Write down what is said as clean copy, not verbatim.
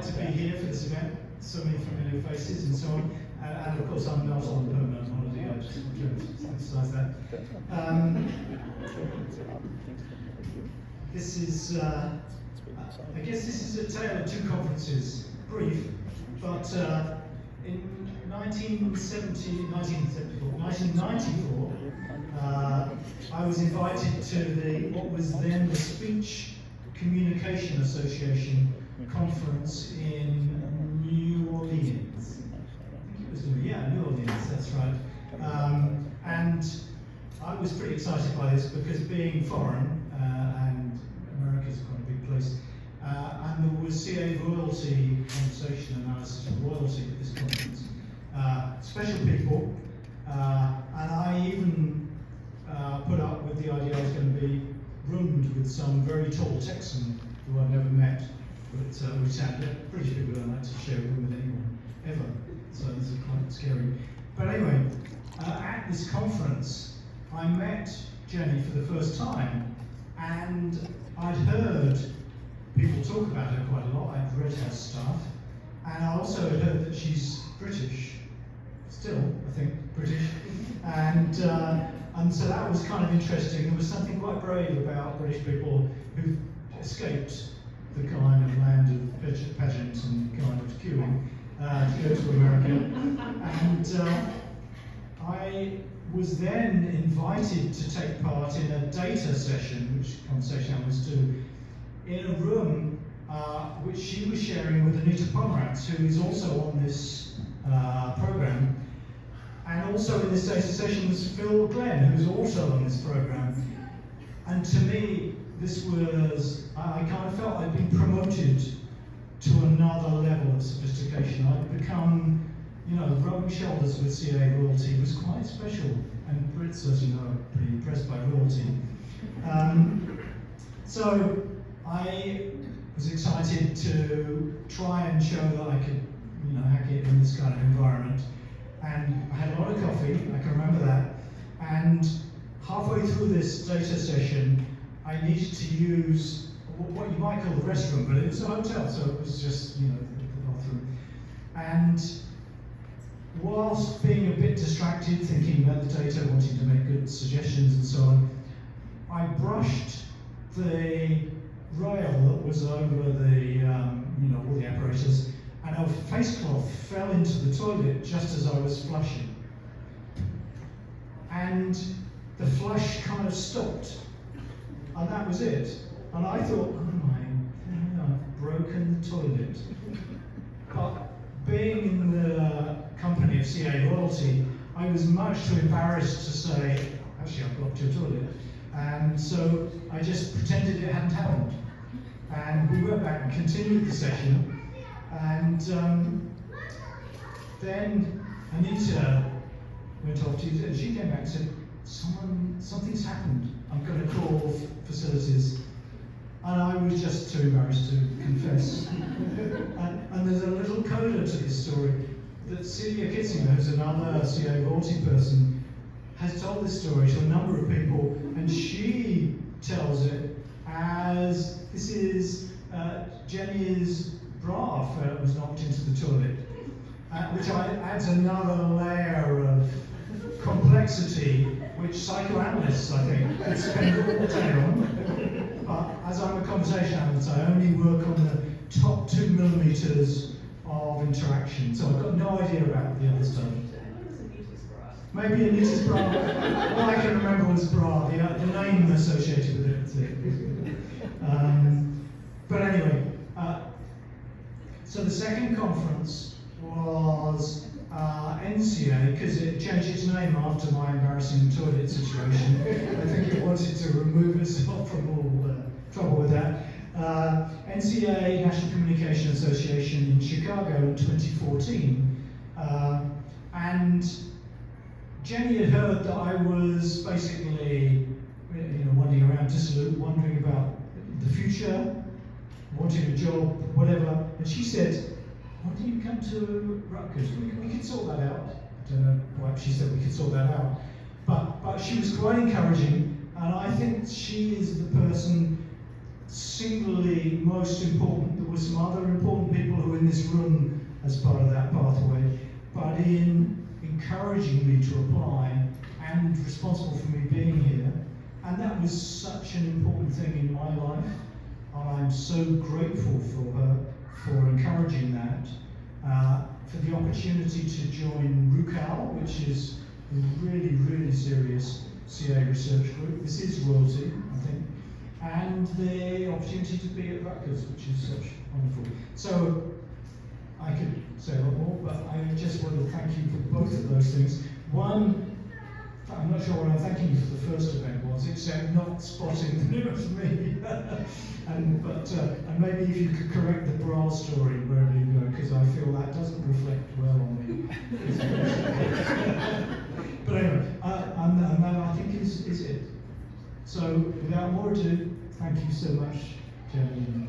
to be here for this event. So many familiar faces and so on. And of course, I'm not on permanent holiday. I just want to emphasize that. This is, I guess this is a tale of two conferences. Brief, but in 1994, I was invited to what was then the Speech Communication Association conference in New Orleans. I think it was New Orleans, that's right. And I was pretty excited by this because being foreign, and America's quite a big place, and there was CA royalty conversation analysis of royalty at this conference. Special people, and I even put up with the idea I was going to be roomed with some very tall Texan who I've never met, but we sounded British people don't like to share a room with anyone, ever, so this is quite scary. But anyway, at this conference, I met Jenny for the first time, and I'd heard people talk about her quite a lot. I'd read her stuff, and I also had heard that she's British, still, I think, British, and so that was kind of interesting. There was something quite brave about British people who escaped the kind of land of pageants and kind of queuing to go to America. And I was then invited to take part in a data session, which conversation I was to, in a room which she was sharing with Anita Pomerantz, who is also on this program. And also in this data session was Phil Glenn, who's also on this program. And to me, this was, I kind of felt I'd been promoted to another level of sophistication. I'd become, rubbing shoulders with CA royalty was quite special. And Brits, as you know, are pretty impressed by royalty. So I was excited to try and show that I could, hack it in this kind of environment. And I had a lot of coffee, I can remember that. And halfway through this data session, I needed to use what you might call the restroom, but it was a hotel, so it was just, the bathroom. And whilst being a bit distracted, thinking about the data, wanting to make good suggestions and so on, I brushed the rail that was over the, all the apparatus, and a face cloth fell into the toilet just as I was flushing. And the flush kind of stopped, and that was it. And I thought, I've broken the toilet. But being in the company of CA royalty, I was much too embarrassed to say, actually, I've blocked your toilet. And so I just pretended it hadn't happened. And we went back and continued the session. And then Anita went off to use it, and she came back and said, something's happened. I'm going to call facilities. And I was just too embarrassed to confess. and there's a little coda to this story that Celia Kitzinger, who's another CA royalty person, has told this story to a number of people, and she tells it as this is Jenny's bra was knocked into the toilet, which adds another layer of complexity, which psychoanalysts, I think, could spend all day on. But as I'm a conversation analyst, I only work on the top 2 millimeters of interaction, so I've got no idea about the other stuff. Maybe Anita's bra. All I can remember was bra, the name associated with it. But anyway, so the second conference was NCA, because it changed its name after my embarrassing toilet situation. I think it wanted to remove itself from all trouble with that. NCA, National Communication Association in Chicago in 2014. And Jenny had heard that I was basically, wandering around dissolute, wondering about the future, wanting a job, whatever. And she said, why don't you come to Rutgers? We could sort that out. I don't know why she said we could sort that out. But she was quite encouraging, and I think she is the person singularly most important. There were some other important people who were in this room as part of that pathway, but in encouraging me to apply and responsible for me being here. And that was such an important thing in my life. I'm so grateful for her for encouraging that, for the opportunity to join RUCAL, which is a really, really serious CA research group. This is royalty, I think. And the opportunity to be at Rutgers, which is such wonderful. So I could say a lot more, but I just want to thank you for both of those things. One, I'm not sure what I'm thanking you for the first event was, except not spotting that it was me. and maybe if you could correct the bra story wherever you go, because I feel that doesn't reflect well on me. But anyway, and that I think is it. So without more ado, thank you so much, Jenny.